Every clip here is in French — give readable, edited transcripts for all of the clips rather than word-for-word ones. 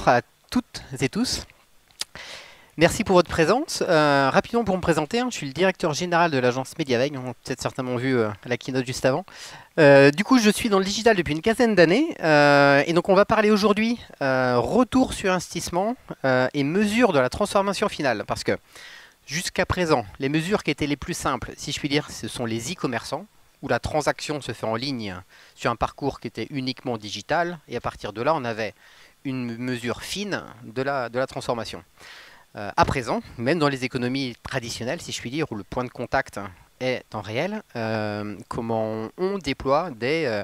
bonjour à toutes et tous. Merci pour votre présence. Rapidement pour me présenter, je suis le directeur général de l'agence Mediaveg, on a peut-être certainement vu la keynote juste avant. Du coup, je suis dans le digital depuis une quinzaine d'années et donc on va parler aujourd'hui retour sur investissement et mesures de la transformation finale. Parce que jusqu'à présent, les mesures qui étaient les plus simples, si je puis dire, ce sont les e-commerçants, où la transaction se fait en ligne sur un parcours qui était uniquement digital, et à partir de là, on avait une mesure fine de la transformation. À présent, même dans les économies traditionnelles, si je puis dire, où le point de contact est en réel, comment on déploie des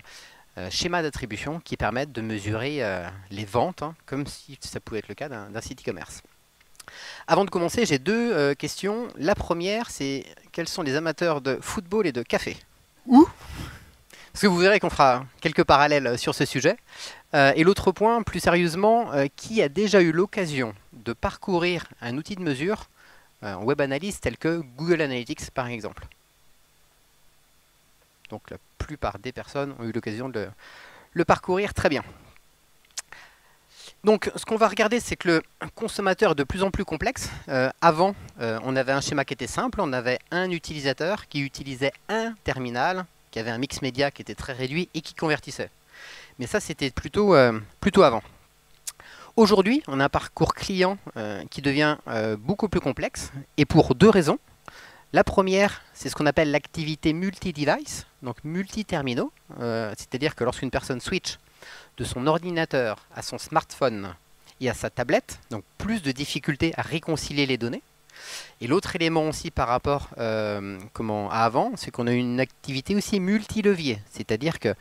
schémas d'attribution qui permettent de mesurer les ventes, comme si ça pouvait être le cas d'un site e-commerce. Avant de commencer, j'ai deux questions. La première, c'est quels sont les amateurs de football et de café? Parce que vous verrez qu'on fera quelques parallèles sur ce sujet. Et l'autre point, plus sérieusement, qui a déjà eu l'occasion de parcourir un outil de mesure en web analyse tel que Google Analytics par exemple? Donc la plupart des personnes ont eu l'occasion de le parcourir très bien. Donc ce qu'on va regarder, c'est que le consommateur est de plus en plus complexe. Avant, on avait un schéma qui était simple, on avait un utilisateur qui utilisait un terminal, qui avait un mix média qui était très réduit et qui convertissait. Mais ça, c'était plutôt avant. Aujourd'hui, on a un parcours client qui devient beaucoup plus complexe, et pour deux raisons. La première, c'est ce qu'on appelle l'activité multi-device, donc multi-terminaux, c'est-à-dire que lorsqu'une personne switch de son ordinateur à son smartphone et à sa tablette, donc plus de difficultés à réconcilier les données. Et l'autre élément aussi par rapport à avant, c'est qu'on a une activité aussi multi-levier, c'est-à-dire que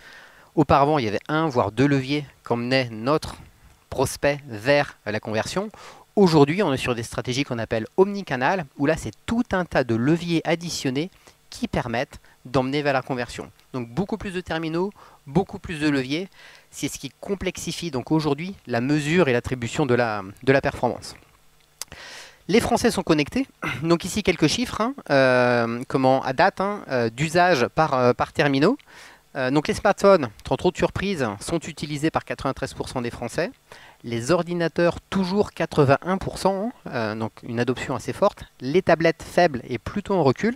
auparavant, il y avait un voire deux leviers qu'emmenait notre prospect vers la conversion. Aujourd'hui, on est sur des stratégies qu'on appelle omnicanal, où là, c'est tout un tas de leviers additionnés qui permettent d'emmener vers la conversion. Donc beaucoup plus de terminaux, beaucoup plus de leviers, c'est ce qui complexifie donc aujourd'hui la mesure et l'attribution de la performance. Les Français sont connectés, donc ici quelques chiffres, à date d'usage par terminaux. Donc les smartphones, sans trop de surprise, sont utilisés par 93% des Français. Les ordinateurs, toujours 81%, donc une adoption assez forte. Les tablettes faibles et plutôt en recul.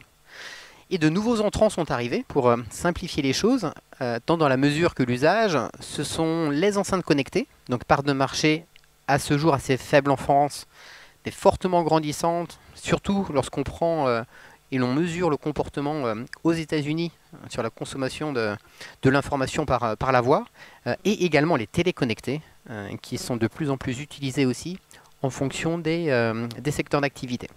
Et de nouveaux entrants sont arrivés pour simplifier les choses, tant dans la mesure que l'usage, ce sont les enceintes connectées, donc part de marché à ce jour assez faible en France, mais fortement grandissante, surtout lorsqu'on prend et l'on mesure le comportement aux États-Unis sur la consommation de l'information par la voix, et également les téléconnectés, qui sont de plus en plus utilisés aussi en fonction des secteurs d'activité.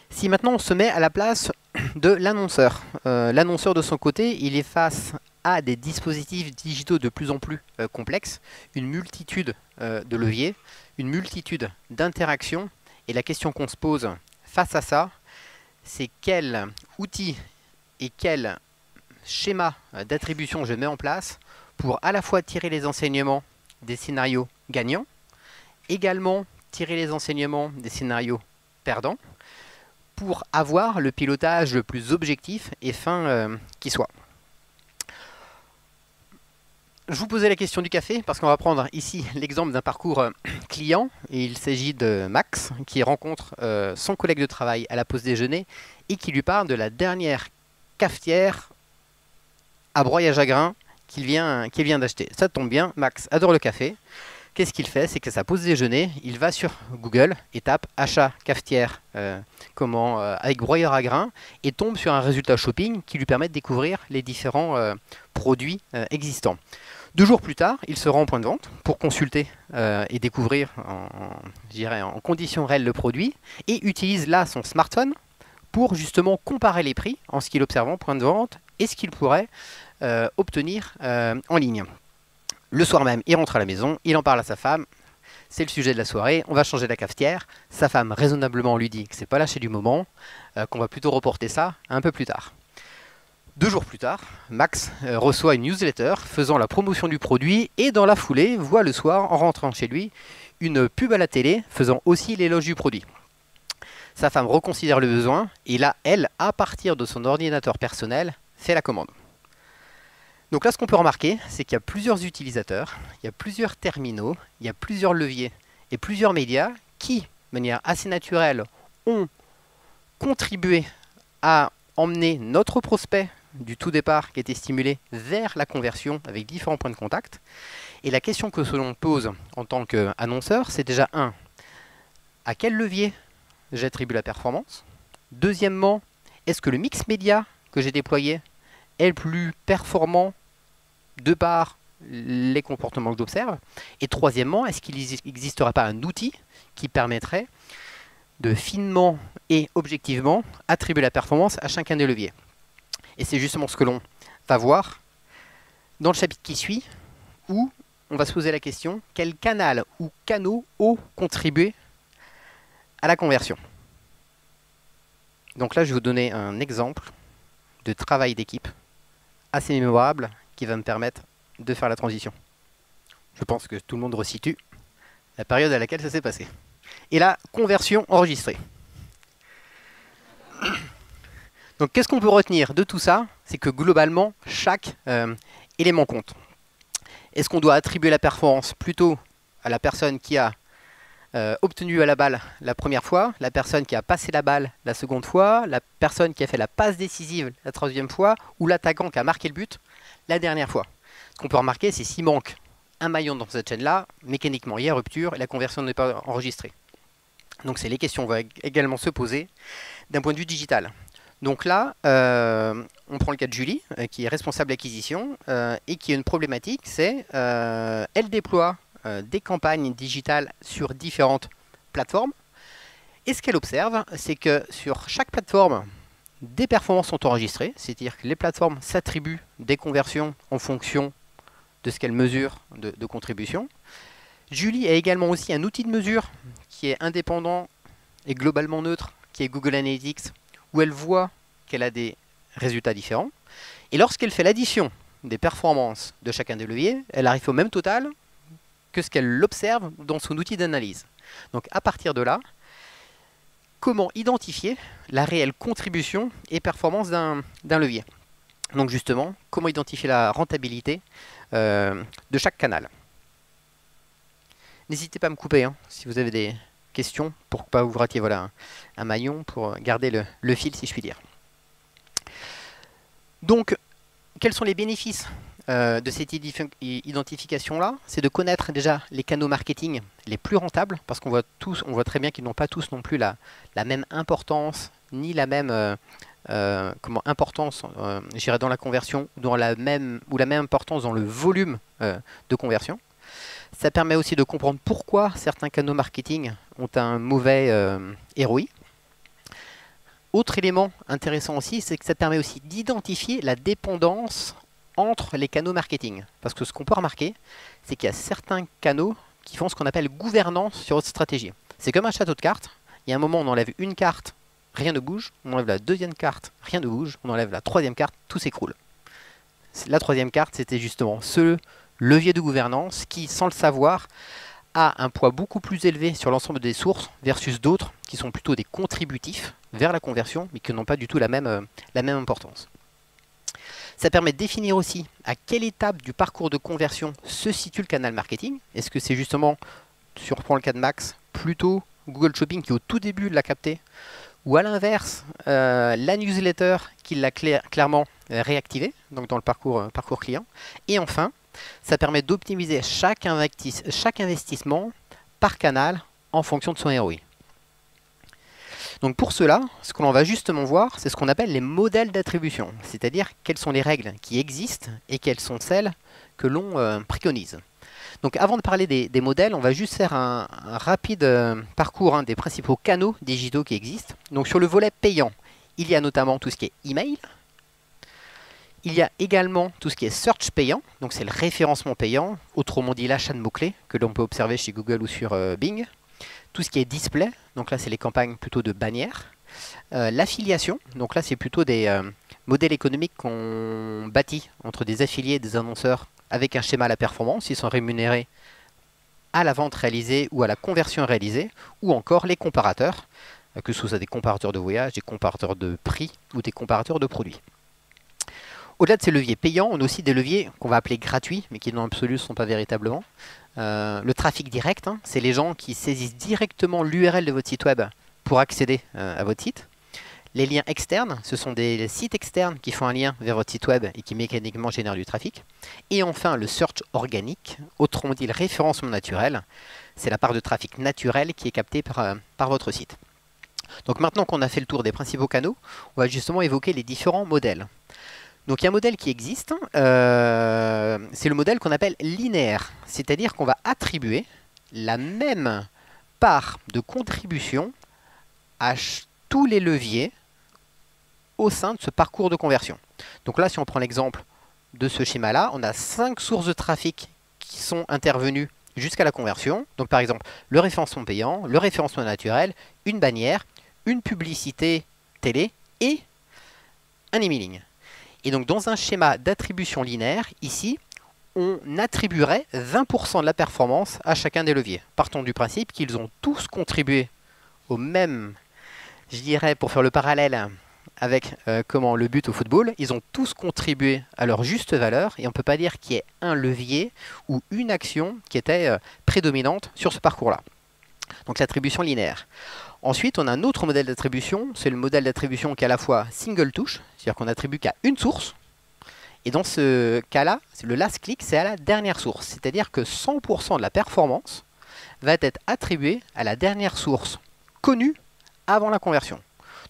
Si maintenant on se met à la place de l'annonceur, l'annonceur de son côté, il est face à des dispositifs digitaux de plus en plus complexes, une multitude de leviers, une multitude d'interactions, et la question qu'on se pose face à ça, c'est quel outil et quel schéma d'attribution je mets en place pour à la fois tirer les enseignements des scénarios gagnants, également tirer les enseignements des scénarios perdants, pour avoir le pilotage le plus objectif et fin qui soit. Je vous posais la question du café parce qu'on va prendre ici l'exemple d'un parcours client. Et il s'agit de Max qui rencontre son collègue de travail à la pause déjeuner et qui lui parle de la dernière cafetière à Broye-à-Jagrin qu'il vient d'acheter. Ça tombe bien, Max adore le café. Qu'est-ce qu'il fait? C'est que sa pause déjeuner, il va sur Google et tape achat cafetière avec broyeur à grains et tombe sur un résultat shopping qui lui permet de découvrir les différents produits existants. 2 jours plus tard, il se rend au point de vente pour consulter et découvrir en conditions réelles le produit et utilise là son smartphone pour justement comparer les prix en ce qu'il observe en point de vente et ce qu'il pourrait obtenir en ligne. Le soir même, il rentre à la maison, il en parle à sa femme, c'est le sujet de la soirée, on va changer la cafetière. Sa femme raisonnablement lui dit que c'est pas lâché du moment, qu'on va plutôt reporter ça un peu plus tard. 2 jours plus tard, Max reçoit une newsletter faisant la promotion du produit et dans la foulée voit le soir, en rentrant chez lui, une pub à la télé faisant aussi l'éloge du produit. Sa femme reconsidère le besoin et là, elle, à partir de son ordinateur personnel, fait la commande. Donc là, ce qu'on peut remarquer, c'est qu'il y a plusieurs utilisateurs, il y a plusieurs terminaux, il y a plusieurs leviers et plusieurs médias qui, de manière assez naturelle, ont contribué à emmener notre prospect du tout départ qui était stimulé vers la conversion avec différents points de contact. Et la question que l'on pose en tant qu'annonceur, c'est déjà à quel levier j'attribue la performance? Deuxièmement, est-ce que le mix média que j'ai déployé est le plus performant de par les comportements que j'observe? Et troisièmement, est-ce qu'il n'existerait pas un outil qui permettrait de finement et objectivement attribuer la performance à chacun des leviers? Et c'est justement ce que l'on va voir dans le chapitre qui suit, où on va se poser la question, quel canal ou canaux ont contribué à la conversion? Donc là, je vais vous donner un exemple de travail d'équipe assez mémorable qui va me permettre de faire la transition. Je pense que tout le monde resitue la période à laquelle ça s'est passé. Et la conversion enregistrée. Donc qu'est-ce qu'on peut retenir de tout ça? C'est que globalement, chaque élément compte. Est-ce qu'on doit attribuer la performance plutôt à la personne qui a obtenu à la balle la première fois, la personne qui a passé la balle la seconde fois, la personne qui a fait la passe décisive la troisième fois, ou l'attaquant qui a marqué le but la dernière fois? Ce qu'on peut remarquer, c'est s'il manque un maillon dans cette chaîne-là, mécaniquement il y a rupture et la conversion n'est pas enregistrée. Donc c'est les questions qu'on va également se poser d'un point de vue digital. Donc là, on prend le cas de Julie, qui est responsable d'acquisition et qui a une problématique, c'est elle déploie des campagnes digitales sur différentes plateformes. Et ce qu'elle observe, c'est que sur chaque plateforme, des performances sont enregistrées, c'est-à-dire que les plateformes s'attribuent des conversions en fonction de ce qu'elles mesurent de contribution. Julie a également aussi un outil de mesure qui est indépendant et globalement neutre, qui est Google Analytics, où elle voit qu'elle a des résultats différents. Et lorsqu'elle fait l'addition des performances de chacun des leviers, elle arrive au même total que ce qu'elle observe dans son outil d'analyse. Donc à partir de là, comment identifier la réelle contribution et performance d'un levier? Donc justement, comment identifier la rentabilité de chaque canal? N'hésitez pas à me couper si vous avez des questions pour que pas vous ratiez un maillon, pour garder le fil si je puis dire. Donc, quels sont les bénéfices de cette identification-là? C'est de connaître déjà les canaux marketing les plus rentables, parce qu'on voit très bien qu'ils n'ont pas tous non plus la même importance, ni la même importance dans la conversion, ou la même importance dans le volume de conversion. Ça permet aussi de comprendre pourquoi certains canaux marketing ont un mauvais ROI. Autre élément intéressant aussi, c'est que ça permet aussi d'identifier la dépendance entre les canaux marketing. Parce que ce qu'on peut remarquer, c'est qu'il y a certains canaux qui font ce qu'on appelle gouvernance sur votre stratégie. C'est comme un château de cartes. Il y a un moment, on enlève une carte, rien ne bouge. On enlève la deuxième carte, rien ne bouge. On enlève la troisième carte, tout s'écroule. La troisième carte, c'était justement ce levier de gouvernance qui, sans le savoir, a un poids beaucoup plus élevé sur l'ensemble des sources versus d'autres qui sont plutôt des contributifs vers la conversion, mais qui n'ont pas du tout la même importance. Ça permet de définir aussi à quelle étape du parcours de conversion se situe le canal marketing. Est-ce que c'est justement, si on reprend le cas de Max, plutôt Google Shopping qui au tout début l'a capté, ou à l'inverse, la newsletter qui l'a clairement réactivé, donc dans le parcours client. Et enfin, ça permet d'optimiser chaque investissement par canal en fonction de son ROI. Donc pour cela, ce que l'on va justement voir, c'est ce qu'on appelle les modèles d'attribution, c'est-à-dire quelles sont les règles qui existent et quelles sont celles que l'on préconise. Donc avant de parler des modèles, on va juste faire un rapide parcours des principaux canaux digitaux qui existent. Donc sur le volet payant, il y a notamment tout ce qui est email. Il y a également tout ce qui est search payant, donc c'est le référencement payant, autrement dit l'achat de mots-clés que l'on peut observer chez Google ou sur Bing. Tout ce qui est display, donc là c'est les campagnes plutôt de bannières. L'affiliation, donc là c'est plutôt des modèles économiques qu'on bâtit entre des affiliés et des annonceurs avec un schéma à la performance. Ils sont rémunérés à la vente réalisée ou à la conversion réalisée, ou encore les comparateurs, que ce soit des comparateurs de voyage, des comparateurs de prix ou des comparateurs de produits. Au-delà de ces leviers payants, on a aussi des leviers qu'on va appeler gratuits, mais qui dans l'absolu ne sont pas véritablement. Le trafic direct, hein, c'est les gens qui saisissent directement l'URL de votre site web pour accéder à votre site. Les liens externes, ce sont des sites externes qui font un lien vers votre site web et qui mécaniquement génèrent du trafic. Et enfin, le search organique, autrement dit le référencement naturel, c'est la part de trafic naturel qui est captée par votre site. Donc maintenant qu'on a fait le tour des principaux canaux, on va justement évoquer les différents modèles. Donc il y a un modèle qui existe, c'est le modèle qu'on appelle linéaire, c'est-à-dire qu'on va attribuer la même part de contribution à tous les leviers au sein de ce parcours de conversion. Donc là, si on prend l'exemple de ce schéma-là, on a 5 sources de trafic qui sont intervenues jusqu'à la conversion. Donc par exemple, le référencement payant, le référencement naturel, une bannière, une publicité télé et un emailing. Et donc dans un schéma d'attribution linéaire, ici, on attribuerait 20% de la performance à chacun des leviers. Partons du principe qu'ils ont tous contribué au même, je dirais, pour faire le parallèle avec le but au football, ils ont tous contribué à leur juste valeur et on ne peut pas dire qu'il y ait un levier ou une action qui était prédominante sur ce parcours-là. Donc l'attribution linéaire. Ensuite, on a un autre modèle d'attribution, c'est le modèle d'attribution qui est à la fois single touch, c'est-à-dire qu'on n'attribue qu'à une source. Et dans ce cas-là, le last click, c'est à la dernière source, c'est-à-dire que 100% de la performance va être attribuée à la dernière source connue avant la conversion.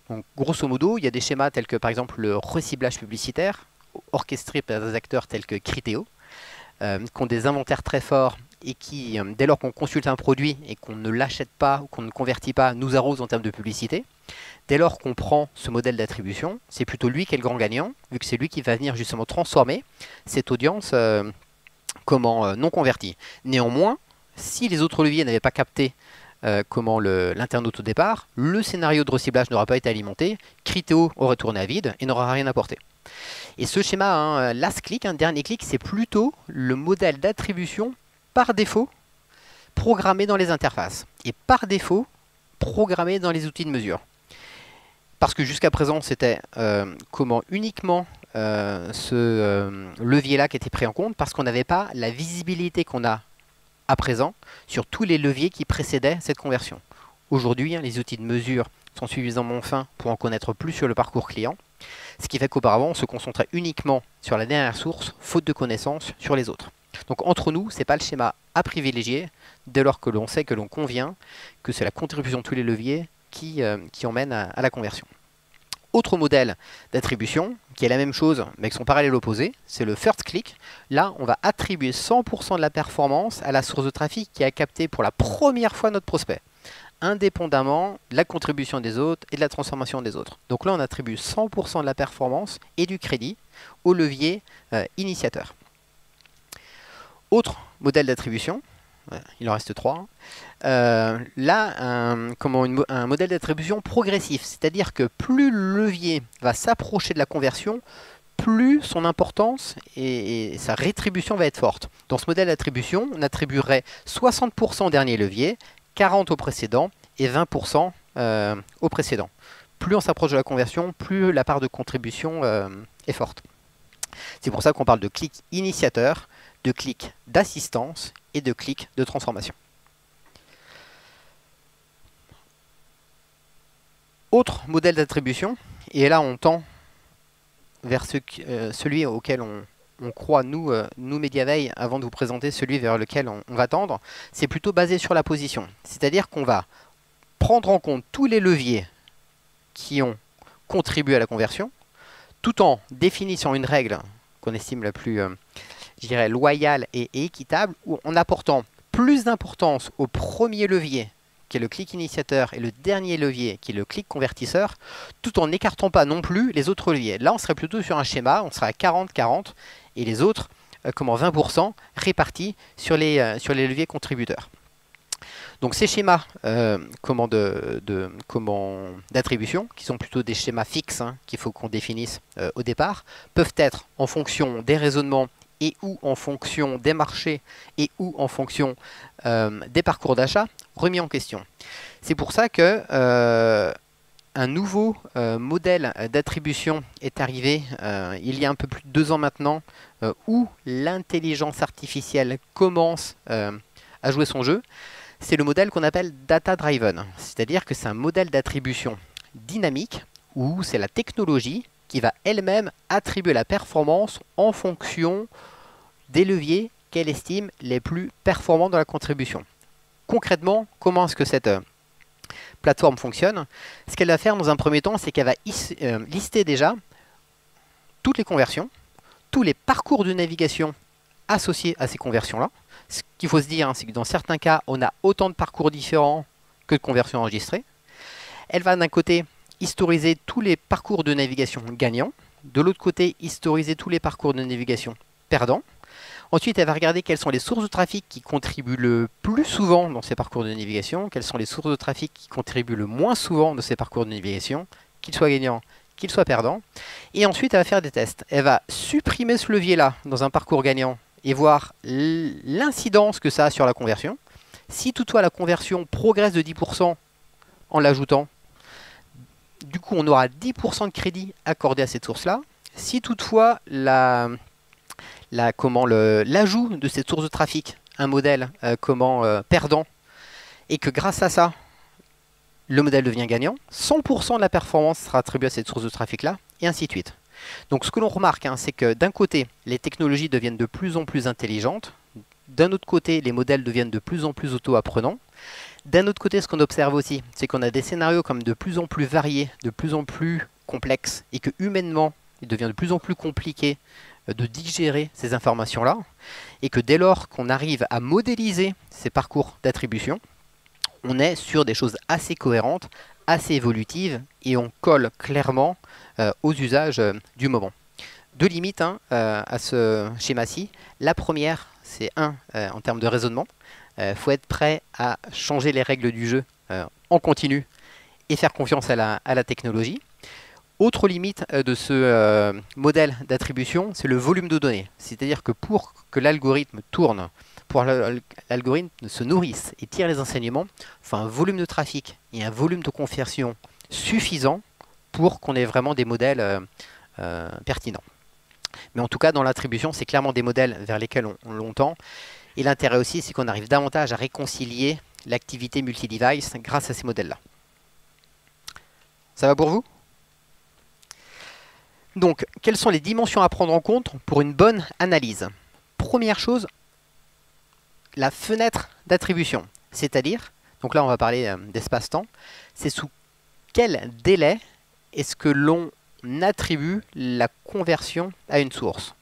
Donc, grosso modo, il y a des schémas tels que par exemple le reciblage publicitaire, orchestré par des acteurs tels que Criteo, qui ont des inventaires très forts et qui, dès lors qu'on consulte un produit et qu'on ne l'achète pas ou qu'on ne convertit pas, nous arrosent en termes de publicité. Dès lors qu'on prend ce modèle d'attribution, c'est plutôt lui qui est le grand gagnant, vu que c'est lui qui va venir justement transformer cette audience non convertie. Néanmoins, si les autres leviers n'avaient pas capté l'internaute au départ, le scénario de reciblage n'aura pas été alimenté, Criteo aurait tourné à vide et n'aura rien apporté. Et ce schéma, last click, dernier clic, c'est plutôt le modèle d'attribution par défaut programmé dans les interfaces et par défaut programmé dans les outils de mesure. Parce que jusqu'à présent, c'était uniquement ce levier-là qui était pris en compte parce qu'on n'avait pas la visibilité qu'on a à présent sur tous les leviers qui précédaient cette conversion. Aujourd'hui, les outils de mesure sont suffisamment fins pour en connaître plus sur le parcours client, ce qui fait qu'auparavant, on se concentrait uniquement sur la dernière source, faute de connaissances sur les autres. Donc entre nous, ce n'est pas le schéma à privilégier, dès lors que l'on sait que l'on convient que c'est la contribution de tous les leviers qui emmène à la conversion. Autre modèle d'attribution, qui est la même chose, mais qui sont parallèles opposés, c'est le first click. Là, on va attribuer 100% de la performance à la source de trafic qui a capté pour la première fois notre prospect, indépendamment de la contribution des autres et de la transformation des autres. Donc là, on attribue 100% de la performance et du crédit au levier initiateur. Autre modèle d'attribution, il en reste 3. Là, un modèle d'attribution progressif, c'est-à-dire que plus le levier va s'approcher de la conversion, plus son importance et sa rétribution va être forte. Dans ce modèle d'attribution, on attribuerait 60% au dernier levier, 40% au précédent et 20% au précédent. Plus on s'approche de la conversion, plus la part de contribution est forte. C'est pour ça qu'on parle de clic initiateur, de clic d'assistance et de clic de transformation. Autre modèle d'attribution, et là on tend vers celui auquel on croit, nous Mediaveil, avant de vous présenter celui vers lequel on va tendre, c'est plutôt basé sur la position. C'est-à-dire qu'on va prendre en compte tous les leviers qui ont contribué à la conversion, tout en définissant une règle qu'on estime la plus je dirais loyale et équitable, en apportant plus d'importance au premier levier, qui est le clic initiateur, et le dernier levier, qui est le clic convertisseur, tout en n'écartant pas non plus les autres leviers. Là, on serait plutôt sur un schéma, on serait à 40-40, et les autres, 20% répartis sur les leviers contributeurs. Donc ces schémas d'attribution, qui sont plutôt des schémas fixes, qu'il faut qu'on définisse au départ, peuvent être en fonction des raisonnements et ou en fonction des marchés et ou en fonction des parcours d'achat remis en question. C'est pour ça que un nouveau modèle d'attribution est arrivé il y a un peu plus de 2 ans maintenant, où l'intelligence artificielle commence à jouer son jeu. C'est le modèle qu'on appelle Data Driven, c'est-à-dire que c'est un modèle d'attribution dynamique où c'est la technologie qui va elle-même attribuer la performance en fonction des leviers qu'elle estime les plus performants dans la contribution. Concrètement, comment est-ce que cette plateforme fonctionne? Ce qu'elle va faire dans un premier temps, c'est qu'elle va lister déjà toutes les conversions, tous les parcours de navigation associés à ces conversions-là. Ce qu'il faut se dire, c'est que dans certains cas, on a autant de parcours différents que de conversions enregistrées. Elle va d'un côté historiser tous les parcours de navigation gagnants, de l'autre côté historiser tous les parcours de navigation perdants. Ensuite, elle va regarder quelles sont les sources de trafic qui contribuent le plus souvent dans ces parcours de navigation, quelles sont les sources de trafic qui contribuent le moins souvent dans ces parcours de navigation, qu'ils soient gagnants, qu'ils soient perdants. Et ensuite, elle va faire des tests. Elle va supprimer ce levier-là dans un parcours gagnant et voir l'incidence que ça a sur la conversion. Si toutefois la conversion progresse de 10% en l'ajoutant, du coup on aura 10% de crédit accordé à cette source-là. Si toutefois l'ajout de cette source de trafic, un modèle perdant, et que grâce à ça, le modèle devient gagnant, 100% de la performance sera attribuée à cette source de trafic-là, et ainsi de suite. Donc ce que l'on remarque, c'est que d'un côté, les technologies deviennent de plus en plus intelligentes, d'un autre côté, les modèles deviennent de plus en plus auto-apprenants. D'un autre côté, ce qu'on observe aussi, c'est qu'on a des scénarios comme de plus en plus variés, de plus en plus complexes, et que humainement, il devient de plus en plus compliqué de digérer ces informations-là, et que dès lors qu'on arrive à modéliser ces parcours d'attribution, on est sur des choses assez cohérentes, assez évolutives, et on colle clairement aux usages du moment. Deux limites à ce schéma-ci. La première, c'est en termes de raisonnement. Faut être prêt à changer les règles du jeu en continu et faire confiance à la technologie. Autre limite de ce modèle d'attribution, c'est le volume de données. C'est-à-dire que pour que l'algorithme tourne, pour que l'algorithme se nourrisse et tire les enseignements, il faut un volume de trafic et un volume de conversion suffisant pour qu'on ait vraiment des modèles pertinents. Mais en tout cas, dans l'attribution, c'est clairement des modèles vers lesquels on tend. Et l'intérêt aussi, c'est qu'on arrive davantage à réconcilier l'activité multi-device grâce à ces modèles-là. Ça va pour vous? Donc, quelles sont les dimensions à prendre en compte pour une bonne analyse? Première chose, la fenêtre d'attribution. C'est-à-dire, donc là on va parler d'espace-temps, c'est sous quel délai est-ce que l'on attribue la conversion à une source.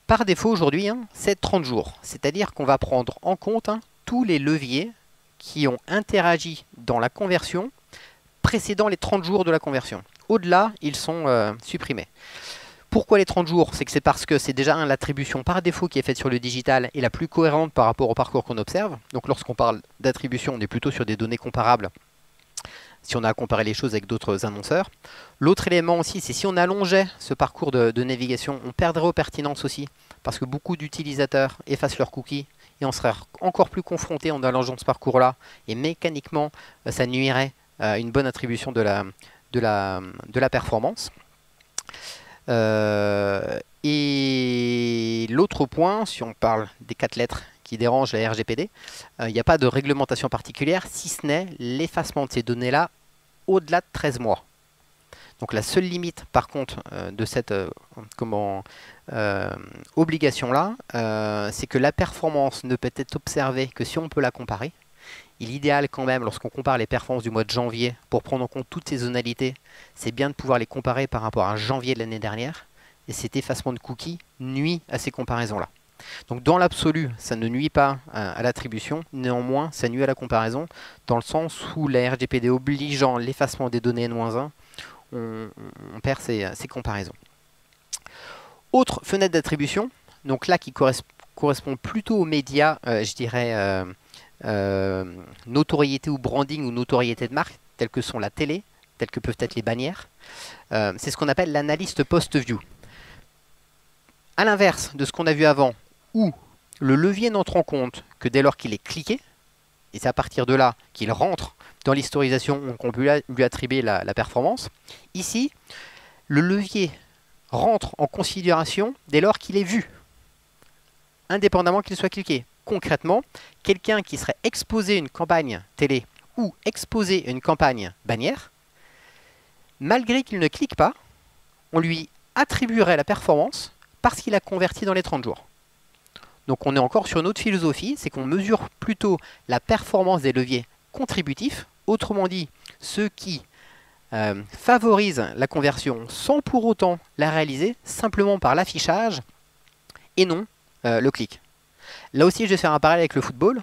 Par défaut aujourd'hui, c'est 30 jours. C'est-à-dire qu'on va prendre en compte tous les leviers qui ont interagi dans la conversion précédant les 30 jours de la conversion. Au-delà, ils sont supprimés. Pourquoi les 30 jours? C'est que c'est parce que c'est déjà l'attribution par défaut qui est faite sur le digital et la plus cohérente par rapport au parcours qu'on observe. Donc lorsqu'on parle d'attribution, on est plutôt sur des données comparables si on a à comparer les choses avec d'autres annonceurs. L'autre élément aussi, c'est si on allongeait ce parcours de navigation, on perdrait en pertinence aussi, parce que beaucoup d'utilisateurs effacent leurs cookies et on serait encore plus confronté en allongeant ce parcours-là, et mécaniquement, ça nuirait à une bonne attribution de la performance. Et l'autre point, si on parle des 4 lettres qui dérangent la RGPD, il n'y a pas de réglementation particulière, si ce n'est l'effacement de ces données-là au-delà de 13 mois. Donc la seule limite, par contre, de cette obligation-là, c'est que la performance ne peut être observée que si on peut la comparer. L'idéal quand même, lorsqu'on compare les performances du mois de janvier, pour prendre en compte toutes ces zonalités, c'est bien de pouvoir les comparer par rapport à janvier de l'année dernière. Et cet effacement de cookies nuit à ces comparaisons-là. Donc dans l'absolu, ça ne nuit pas à l'attribution, néanmoins ça nuit à la comparaison, dans le sens où la RGPD obligeant l'effacement des données N-1, on perd ces comparaisons. Autre fenêtre d'attribution, donc là qui correspond plutôt aux médias, je dirais notoriété ou branding ou notoriété de marque, telles que sont la télé, telles que peuvent être les bannières, c'est ce qu'on appelle l'analyste post-view. A l'inverse de ce qu'on a vu avant, où le levier n'entre en compte que dès lors qu'il est cliqué, et c'est à partir de là qu'il rentre dans l'historisation qu'on peut lui attribuer la performance. Ici, le levier rentre en considération dès lors qu'il est vu, indépendamment qu'il soit cliqué. Concrètement, quelqu'un qui serait exposé à une campagne télé ou exposé à une campagne bannière, malgré qu'il ne clique pas, on lui attribuerait la performance parce qu'il a converti dans les 30 jours. Donc on est encore sur une autre philosophie, c'est qu'on mesure plutôt la performance des leviers contributifs, autrement dit, ceux qui favorisent la conversion sans pour autant la réaliser, simplement par l'affichage et non le clic. Là aussi, je vais faire un parallèle avec le football.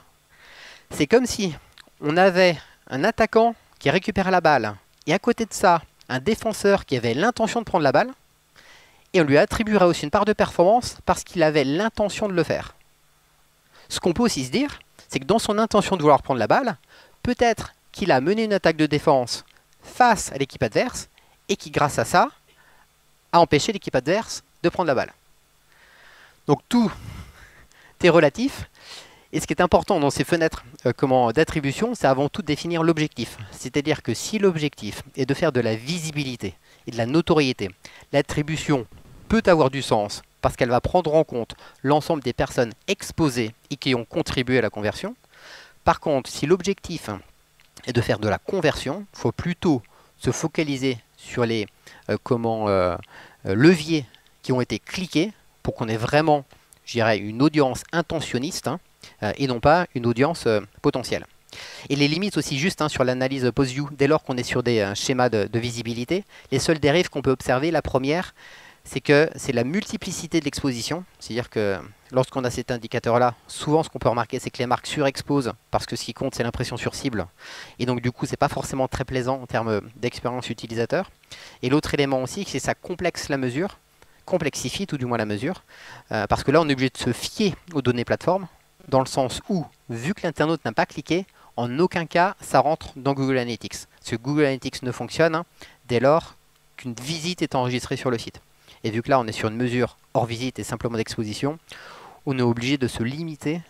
C'est comme si on avait un attaquant qui récupère la balle et à côté de ça, un défenseur qui avait l'intention de prendre la balle, et on lui attribuerait aussi une part de performance parce qu'il avait l'intention de le faire. Ce qu'on peut aussi se dire, c'est que dans son intention de vouloir prendre la balle, peut-être qu'il a mené une attaque de défense face à l'équipe adverse et qui, grâce à ça, a empêché l'équipe adverse de prendre la balle. Donc tout est relatif. Et ce qui est important dans ces fenêtres d'attribution, c'est avant tout de définir l'objectif. C'est-à-dire que si l'objectif est de faire de la visibilité et de la notoriété, l'attribution peut avoir du sens parce qu'elle va prendre en compte l'ensemble des personnes exposées et qui ont contribué à la conversion. Par contre, si l'objectif est de faire de la conversion, il faut plutôt se focaliser sur les leviers qui ont été cliqués pour qu'on ait vraiment, je dirais, une audience intentionniste, et non pas une audience potentielle. Et les limites aussi juste sur l'analyse post-view, dès lors qu'on est sur des schémas de visibilité, les seules dérives qu'on peut observer, la première, c'est que c'est la multiplicité de l'exposition. C'est-à-dire que lorsqu'on a cet indicateur-là, souvent ce qu'on peut remarquer, c'est que les marques surexposent, parce que ce qui compte, c'est l'impression sur cible. Et donc du coup, c'est pas forcément très plaisant en termes d'expérience utilisateur. Et l'autre élément aussi, c'est que ça complexifie tout du moins la mesure, parce que là, on est obligé de se fier aux données plateformes, dans le sens où, vu que l'internaute n'a pas cliqué, en aucun cas ça rentre dans Google Analytics. Parce que Google Analytics ne fonctionne dès lors qu'une visite est enregistrée sur le site. Et vu que là on est sur une mesure hors visite et simplement d'exposition, on est obligé de se limiter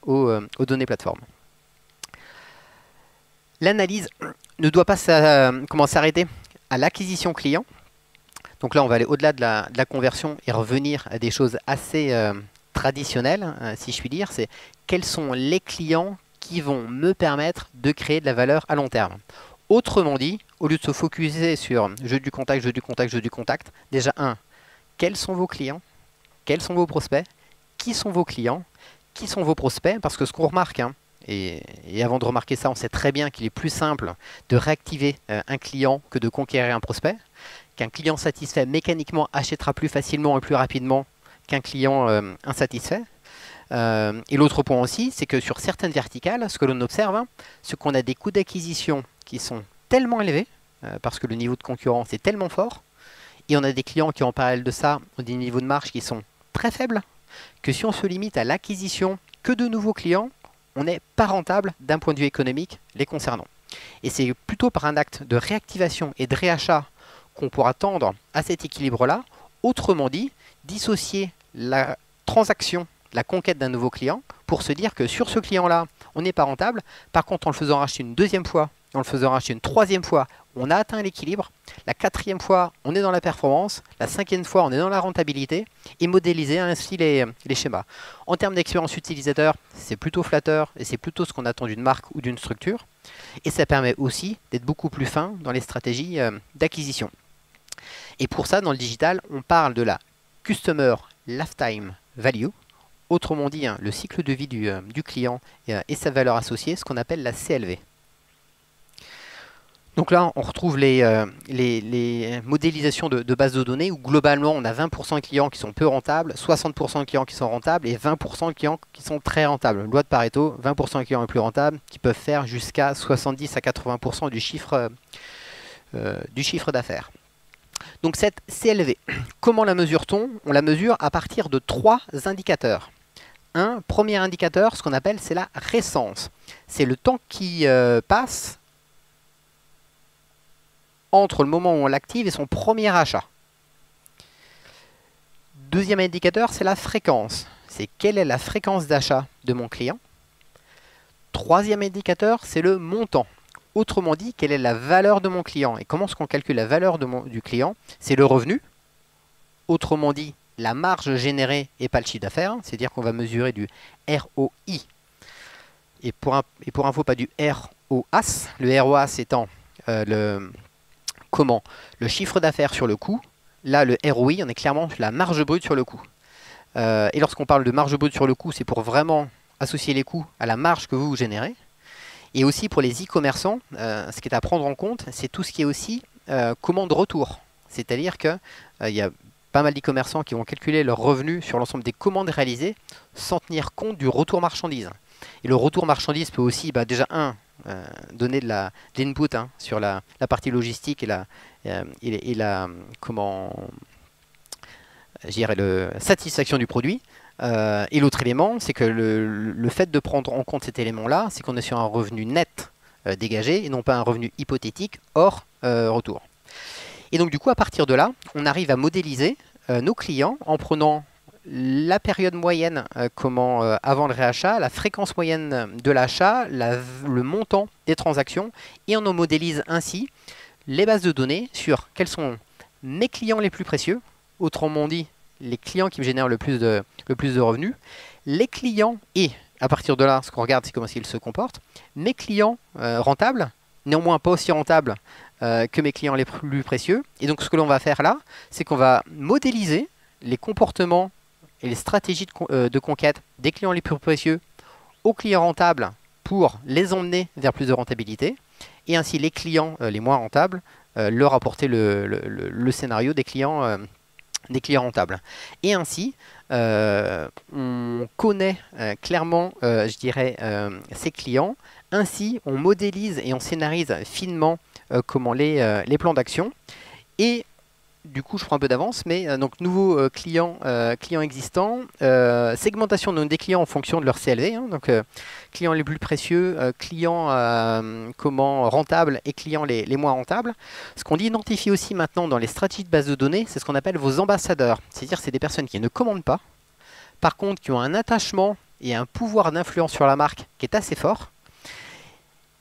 aux données plateformes. L'analyse ne doit pas s'arrêter à l'acquisition client. Donc là on va aller au-delà de la conversion et revenir à des choses assez traditionnel, si je puis dire, c'est quels sont les clients qui vont me permettre de créer de la valeur à long terme. Autrement dit, au lieu de se focuser sur jeu du contact, déjà quels sont vos clients, quels sont vos prospects, qui sont vos clients, qui sont vos prospects, parce que ce qu'on remarque, et avant de remarquer ça, on sait très bien qu'il est plus simple de réactiver un client que de conquérir un prospect, qu'un client satisfait mécaniquement achètera plus facilement et plus rapidement qu'un client insatisfait. Et l'autre point aussi, c'est que sur certaines verticales, ce que l'on observe, c'est qu'on a des coûts d'acquisition qui sont tellement élevés, parce que le niveau de concurrence est tellement fort, et on a des clients qui en parallèle de ça ont des niveaux de marge qui sont très faibles, que si on se limite à l'acquisition que de nouveaux clients, on n'est pas rentable d'un point de vue économique les concernant. Et c'est plutôt par un acte de réactivation et de réachat qu'on pourra tendre à cet équilibre-là, autrement dit, dissocier la transaction, la conquête d'un nouveau client, pour se dire que sur ce client-là, on n'est pas rentable. Par contre, en le faisant racheter une deuxième fois, en le faisant racheter une troisième fois, on a atteint l'équilibre. La quatrième fois, on est dans la performance. La cinquième fois, on est dans la rentabilité. Et modéliser ainsi les schémas. En termes d'expérience utilisateur, c'est plutôt flatteur et c'est plutôt ce qu'on attend d'une marque ou d'une structure. Et ça permet aussi d'être beaucoup plus fin dans les stratégies d'acquisition. Et pour ça, dans le digital, on parle de la Customer Lifetime Value, autrement dit le cycle de vie du client et sa valeur associée, ce qu'on appelle la CLV. Donc là, on retrouve les modélisations de bases de données où globalement, on a 20% de clients qui sont peu rentables, 60% de clients qui sont rentables et 20% de clients qui sont très rentables. Loi de Pareto, 20% de clients les plus rentables qui peuvent faire jusqu'à 70 à 80% du chiffre d'affaires. Donc cette CLV, comment la mesure-t-on? On la mesure à partir de 3 indicateurs. Un premier indicateur, ce qu'on appelle, c'est la récence. C'est le temps qui passe entre le moment où on l'active et son premier achat. Deuxième indicateur, c'est la fréquence. C'est quelle est la fréquence d'achat de mon client. Troisième indicateur, c'est le montant. Autrement dit, quelle est la valeur de mon client? Et comment est-ce qu'on calcule la valeur du client? C'est le revenu. Autrement dit, la marge générée et pas le chiffre d'affaires. C'est-à-dire qu'on va mesurer du ROI. Et pour info, pas du ROAS. Le ROAS étant le chiffre d'affaires sur le coût. Là, le ROI, on est clairement sur la marge brute sur le coût. Et lorsqu'on parle de marge brute sur le coût, c'est pour vraiment associer les coûts à la marge que vous générez. Et aussi pour les e-commerçants, ce qui est à prendre en compte, c'est tout ce qui est aussi commande retour. C'est-à-dire qu'il y a pas mal d'e-commerçants qui vont calculer leurs revenus sur l'ensemble des commandes réalisées sans tenir compte du retour marchandise. Et le retour marchandise peut aussi, déjà donner de l'input sur la partie logistique et la satisfaction du produit. Et l'autre élément, c'est que le fait de prendre en compte cet élément-là, c'est qu'on est sur un revenu net dégagé et non pas un revenu hypothétique hors retour. Et donc du coup, à partir de là, on arrive à modéliser nos clients en prenant la période moyenne avant le réachat, la fréquence moyenne de l'achat, le montant des transactions, et on en modélise ainsi les bases de données sur quels sont mes clients les plus précieux, autrement dit, les clients qui me génèrent le plus de revenus, les clients, et à partir de là, ce qu'on regarde, c'est comment ils se comportent, mes clients rentables, néanmoins pas aussi rentables que mes clients les plus précieux. Et donc ce que l'on va faire là, c'est qu'on va modéliser les comportements et les stratégies de conquête des clients les plus précieux aux clients rentables pour les emmener vers plus de rentabilité. Et ainsi les clients les moins rentables, leur apporter le scénario des clients rentables. Et ainsi, on connaît clairement, je dirais, ces clients. Ainsi, on modélise et on scénarise finement les plans d'action. Et du coup, je prends un peu d'avance, mais donc nouveaux clients existants, segmentation des clients en fonction de leur CLV, donc clients les plus précieux, clients rentables et clients les moins rentables. Ce qu'on identifie aussi maintenant dans les stratégies de base de données, c'est ce qu'on appelle vos ambassadeurs. C'est-à-dire c'est des personnes qui ne commandent pas, par contre qui ont un attachement et un pouvoir d'influence sur la marque qui est assez fort,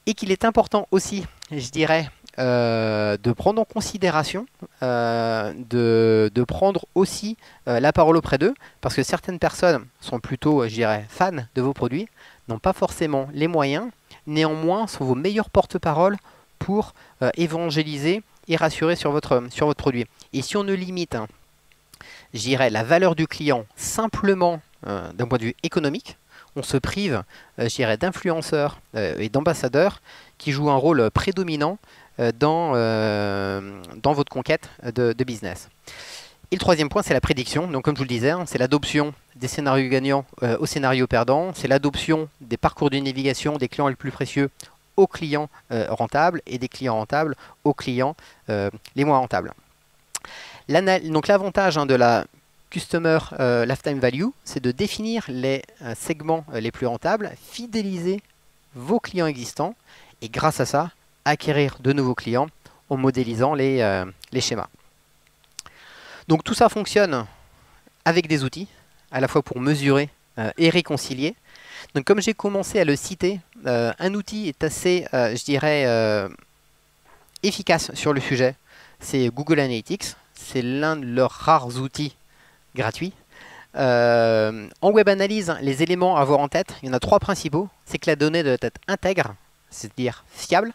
et qu'il est important aussi, je dirais, de prendre en considération, de prendre aussi la parole auprès d'eux, parce que certaines personnes sont plutôt, je dirais, fans de vos produits, n'ont pas forcément les moyens, néanmoins sont vos meilleurs porte-parole pour évangéliser et rassurer sur votre produit. Et si on ne limite, je dirais, la valeur du client simplement d'un point de vue économique, on se prive, je dirais, d'influenceurs et d'ambassadeurs qui jouent un rôle prédominant dans votre conquête de business. Et le troisième point, c'est la prédiction. Donc, comme je vous le disais, c'est l'adoption des scénarios gagnants aux scénarios perdants. C'est l'adoption des parcours de navigation des clients les plus précieux aux clients rentables et des clients rentables aux clients les moins rentables. Donc, l'avantage de la Customer Lifetime Value, c'est de définir les segments les plus rentables, fidéliser vos clients existants et grâce à ça, acquérir de nouveaux clients en modélisant les schémas. Donc tout ça fonctionne avec des outils, à la fois pour mesurer et réconcilier. Donc comme j'ai commencé à le citer, un outil est assez, je dirais, efficace sur le sujet. C'est Google Analytics. C'est l'un de leurs rares outils gratuits. En web analyse, les éléments à avoir en tête, il y en a trois principaux. C'est que la donnée doit être intègre, c'est-à-dire fiable.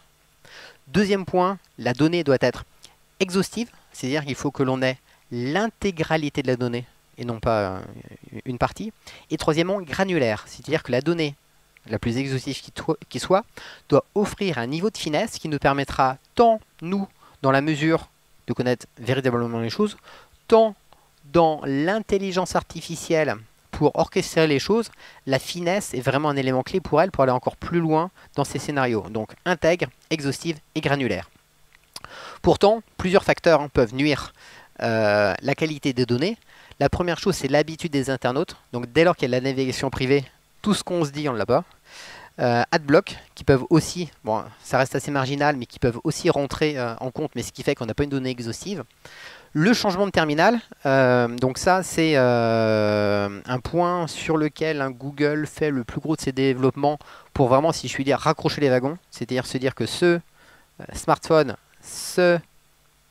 Deuxième point, la donnée doit être exhaustive, c'est-à-dire qu'il faut que l'on ait l'intégralité de la donnée et non pas une partie. Et troisièmement, granulaire, c'est-à-dire que la donnée la plus exhaustive qui soit doit offrir un niveau de finesse qui nous permettra tant, nous, dans la mesure de connaître véritablement les choses, tant dans l'intelligence artificielle pour orchestrer les choses, la finesse est vraiment un élément clé pour elle, pour aller encore plus loin dans ces scénarios. Donc intègre, exhaustive et granulaire. Pourtant, plusieurs facteurs peuvent nuire la qualité des données. La première chose, c'est l'habitude des internautes. Donc dès lors qu'il y a de la navigation privée, tout ce qu'on se dit, on ne l'a pas. Adblock, qui peuvent aussi, bon, ça reste assez marginal, mais qui peuvent aussi rentrer en compte, mais ce qui fait qu'on n'a pas une donnée exhaustive. Le changement de terminal, donc ça c'est un point sur lequel Google fait le plus gros de ses développements pour vraiment, si je puis dire, raccrocher les wagons, c'est-à-dire se dire que ce smartphone, ce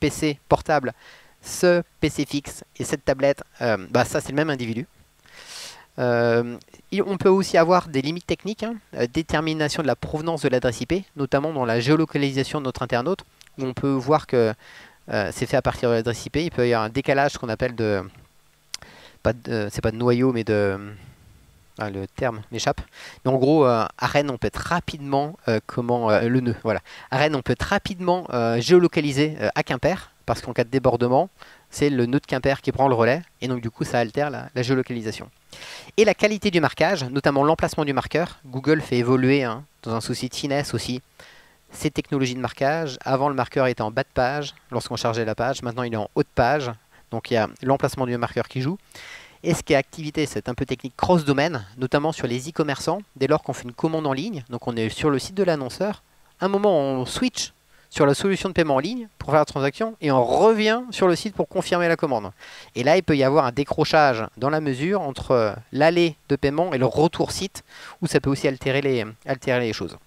PC portable, ce PC fixe et cette tablette, ça c'est le même individu. On peut aussi avoir des limites techniques, détermination de la provenance de l'adresse IP, notamment dans la géolocalisation de notre internaute, où on peut voir que c'est fait à partir de l'adresse IP. Il peut y avoir un décalage qu'on appelle c'est pas de noyau, mais le terme m'échappe. Mais en gros, à Rennes, on peut être rapidement, le nœud, voilà. À Rennes, on peut être rapidement géolocalisé à Quimper, parce qu'en cas de débordement, c'est le nœud de Quimper qui prend le relais, et donc du coup, ça altère la géolocalisation. Et la qualité du marquage, notamment l'emplacement du marqueur. Google fait évoluer, dans un souci de finesse aussi, ces technologies de marquage. Avant, le marqueur était en bas de page lorsqu'on chargeait la page. Maintenant, il est en haut de page. Donc, il y a l'emplacement du marqueur qui joue. Et ce qui est activité, c'est un peu technique cross-domaine, notamment sur les e-commerçants. Dès lors qu'on fait une commande en ligne, donc on est sur le site de l'annonceur, à un moment, on switch sur la solution de paiement en ligne pour faire la transaction et on revient sur le site pour confirmer la commande. Et là, il peut y avoir un décrochage dans la mesure entre l'aller de paiement et le retour site, où ça peut aussi altérer les choses.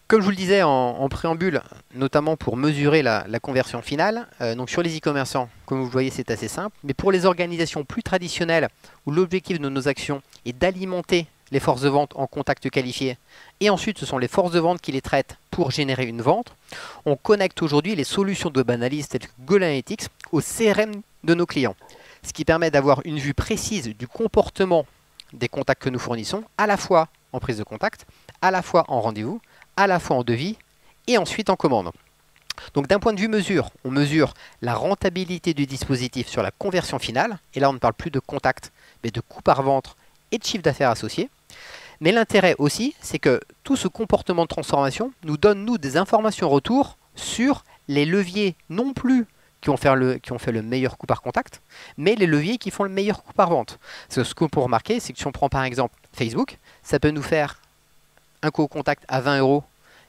Comme je vous le disais en préambule, notamment pour mesurer la conversion finale, donc sur les e-commerçants, comme vous le voyez, c'est assez simple. Mais pour les organisations plus traditionnelles, où l'objectif de nos actions est d'alimenter les forces de vente en contact qualifié, et ensuite ce sont les forces de vente qui les traitent pour générer une vente, on connecte aujourd'hui les solutions de web analyse telles que Google Analytics au CRM de nos clients. Ce qui permet d'avoir une vue précise du comportement des contacts que nous fournissons, à la fois en prise de contact, à la fois en rendez-vous, à la fois en devis et ensuite en commande. Donc d'un point de vue mesure, on mesure la rentabilité du dispositif sur la conversion finale, et là on ne parle plus de contact, mais de coût par vente et de chiffre d'affaires associé. Mais l'intérêt aussi, c'est que tout ce comportement de transformation nous donne, nous, des informations retour sur les leviers non plus qui ont fait le meilleur coût par contact, mais les leviers qui font le meilleur coût par vente. Ce qu'on peut remarquer, c'est que si on prend par exemple Facebook, ça peut nous faire un coût au contact à 20 €,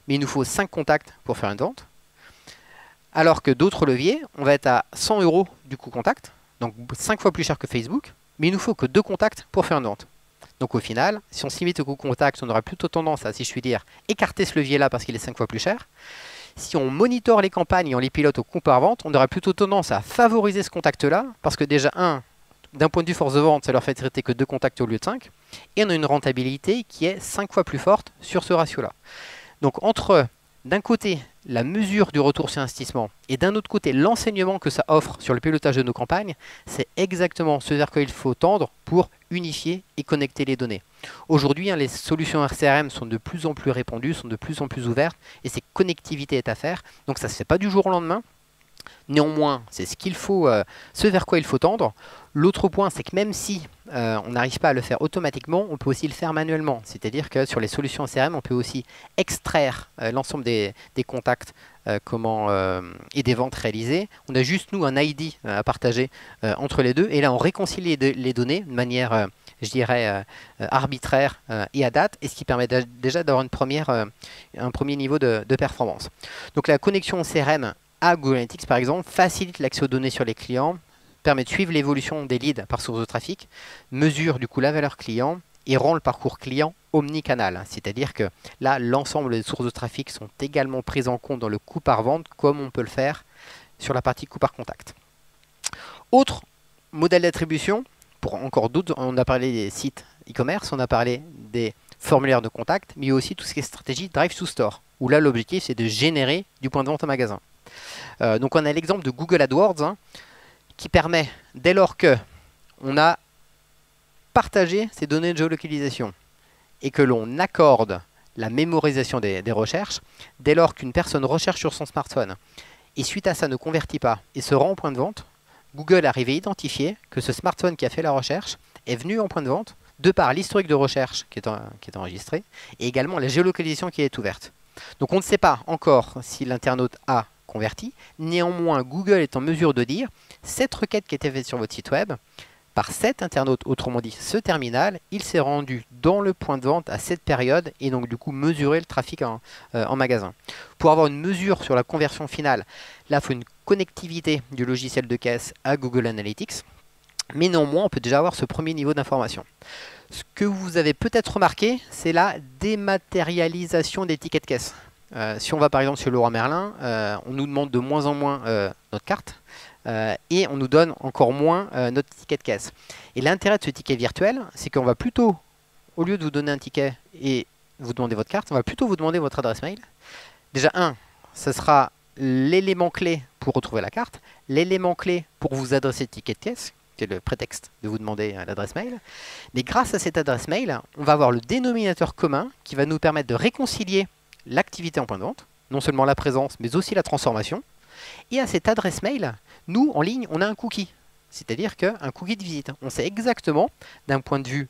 mais il nous faut 5 contacts pour faire une vente. Alors que d'autres leviers, on va être à 100 € du coût contact, donc 5 fois plus cher que Facebook, mais il nous faut que 2 contacts pour faire une vente. Donc au final, si on se limite au coût contact, on aura plutôt tendance à, si je puis dire, écarter ce levier-là parce qu'il est 5 fois plus cher. Si on monitore les campagnes et on les pilote au coût par vente, on aura plutôt tendance à favoriser ce contact-là, parce que déjà, d'un point de vue force de vente, ça leur fait traiter que 2 contacts au lieu de 5, et on a une rentabilité qui est 5 fois plus forte sur ce ratio-là. Donc entre, d'un côté, la mesure du retour sur investissement, et d'un autre côté, l'enseignement que ça offre sur le pilotage de nos campagnes, c'est exactement ce vers quoi il faut tendre pour unifier et connecter les données. Aujourd'hui, les solutions RCRM sont de plus en plus répandues, sont de plus en plus ouvertes, et cette connectivité est à faire. Donc ça ne se fait pas du jour au lendemain. Néanmoins, c'est ce vers quoi il faut tendre. L'autre point, c'est que même si on n'arrive pas à le faire automatiquement, on peut aussi le faire manuellement. C'est-à-dire que sur les solutions CRM, on peut aussi extraire l'ensemble des contacts et des ventes réalisées. On a juste, nous, un ID à partager entre les deux. Et là, on réconcilie les données de manière, je dirais, arbitraire et à date. Et ce qui permet déjà d'avoir un premier niveau de performance. Donc la connexion CRM à Google Analytics, par exemple, facilite l'accès aux données sur les clients, permet de suivre l'évolution des leads par source de trafic, mesure du coup la valeur client et rend le parcours client omnicanal. C'est-à-dire que là, l'ensemble des sources de trafic sont également prises en compte dans le coût par vente, comme on peut le faire sur la partie coût par contact. Autre modèle d'attribution, pour encore d'autres, on a parlé des sites e-commerce, on a parlé des formulaires de contact, mais il y a aussi tout ce qui est stratégie Drive to Store, où là, l'objectif, c'est de générer du point de vente en magasin. Donc on a l'exemple de Google AdWords qui permet, dès lors que on a partagé ces données de géolocalisation et que l'on accorde la mémorisation des recherches, dès lors qu'une personne recherche sur son smartphone et suite à ça ne convertit pas et se rend au point de vente, Google arrive à identifier que ce smartphone qui a fait la recherche est venu en point de vente de par l'historique de recherche qui est enregistré et également la géolocalisation qui est ouverte. Donc on ne sait pas encore si l'internaute a converti. Néanmoins, Google est en mesure de dire cette requête qui était faite sur votre site web, par cet internaute, autrement dit ce terminal, il s'est rendu dans le point de vente à cette période et donc du coup mesurer le trafic en magasin. Pour avoir une mesure sur la conversion finale, là il faut une connectivité du logiciel de caisse à Google Analytics, mais néanmoins on peut déjà avoir ce premier niveau d'information. Ce que vous avez peut-être remarqué, c'est la dématérialisation des tickets de caisse. Si on va par exemple sur Leroy Merlin, on nous demande de moins en moins notre carte et on nous donne encore moins notre ticket de caisse. Et l'intérêt de ce ticket virtuel, c'est qu'on va plutôt, au lieu de vous donner un ticket et vous demander votre carte, on va plutôt vous demander votre adresse mail. Déjà, ce sera l'élément clé pour retrouver la carte, l'élément clé pour vous adresser le ticket de caisse, c'est le prétexte de vous demander l'adresse mail. Mais grâce à cette adresse mail, on va avoir le dénominateur commun qui va nous permettre de réconcilier l'activité en point de vente, non seulement la présence, mais aussi la transformation. Et à cette adresse mail, nous, en ligne, on a un cookie. C'est-à-dire qu'un cookie de visite. On sait exactement, d'un point de vue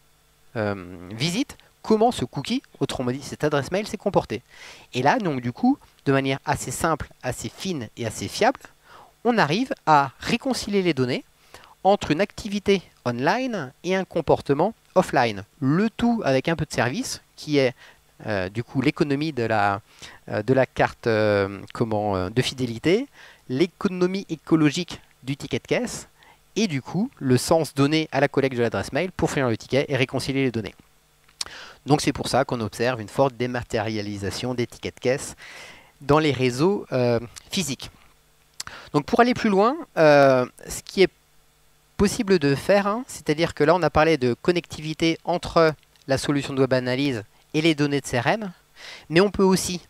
visite, comment ce cookie, autrement dit cette adresse mail, s'est comporté. Et là, donc du coup, de manière assez simple, assez fine et assez fiable, on arrive à réconcilier les données entre une activité online et un comportement offline. Le tout avec un peu de service qui est du coup l'économie de la carte de fidélité, l'économie écologique du ticket de caisse et du coup le sens donné à la collecte de l'adresse mail pour finir le ticket et réconcilier les données. Donc c'est pour ça qu'on observe une forte dématérialisation des tickets de caisse dans les réseaux physiques. Donc pour aller plus loin, ce qui est possible de faire, c'est-à-dire que là on a parlé de connectivité entre la solution de web analyse et les données de CRM, mais on peut aussi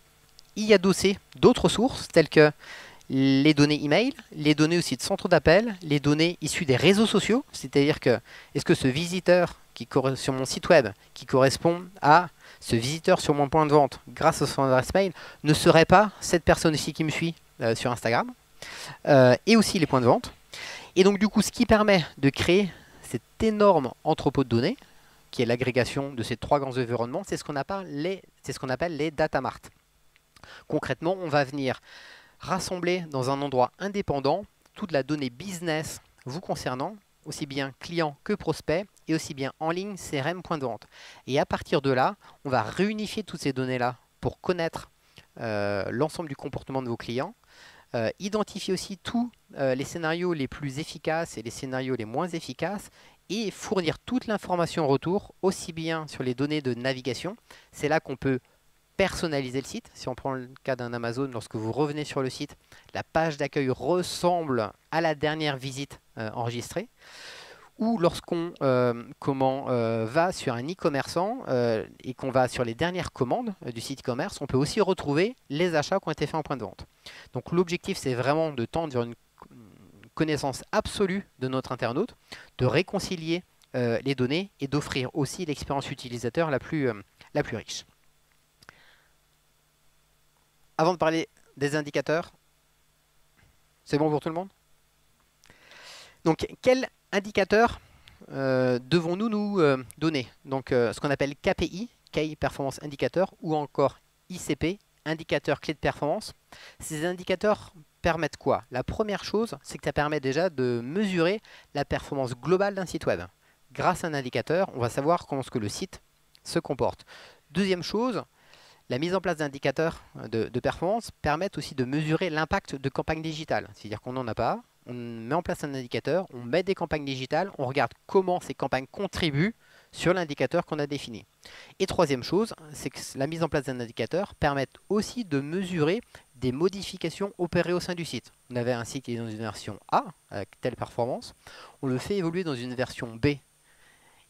y adosser d'autres sources telles que les données email, les données aussi de centre d'appel, les données issues des réseaux sociaux, c'est-à-dire que est-ce que ce visiteur sur mon site web qui correspond à ce visiteur sur mon point de vente grâce à son adresse mail ne serait pas cette personne ici qui me suit sur Instagram, et aussi les points de vente. Et donc du coup ce qui permet de créer cet énorme entrepôt de données qui est l'agrégation de ces trois grands environnements, c'est ce qu'on appelle les data marts. Concrètement, on va venir rassembler dans un endroit indépendant toute la donnée business vous concernant, aussi bien client que prospect, et aussi bien en ligne, CRM, point de vente. Et à partir de là, on va réunifier toutes ces données-là pour connaître l'ensemble du comportement de vos clients, identifier aussi tous les scénarios les plus efficaces et les scénarios les moins efficaces, et fournir toute l'information en retour, aussi bien sur les données de navigation. C'est là qu'on peut personnaliser le site. Si on prend le cas d'un Amazon, lorsque vous revenez sur le site, la page d'accueil ressemble à la dernière visite enregistrée. Ou lorsqu'on va sur un e-commerçant et qu'on va sur les dernières commandes du site e-commerce, on peut aussi retrouver les achats qui ont été faits en point de vente. Donc l'objectif, c'est vraiment de tendre vers une connaissance absolue de notre internaute, de réconcilier les données et d'offrir aussi l'expérience utilisateur la plus riche. Avant de parler des indicateurs, c'est bon pour tout le monde? Donc, quels indicateurs devons-nous nous donner? Donc, ce qu'on appelle KPI, Key Performance Indicator, ou encore ICP, indicateur clé de performance. Ces indicateurs permettent quoi? La première chose, c'est que ça permet déjà de mesurer la performance globale d'un site web. Grâce à un indicateur, on va savoir comment est-ce que le site se comporte. Deuxième chose, la mise en place d'indicateurs de performance permet aussi de mesurer l'impact de campagnes digitales. C'est-à-dire qu'on n'en a pas, on met en place un indicateur, on met des campagnes digitales, on regarde comment ces campagnes contribuent sur l'indicateur qu'on a défini. Et troisième chose, c'est que la mise en place d'un indicateur permet aussi de mesurer des modifications opérées au sein du site. On avait un site qui est dans une version A, avec telle performance, on le fait évoluer dans une version B.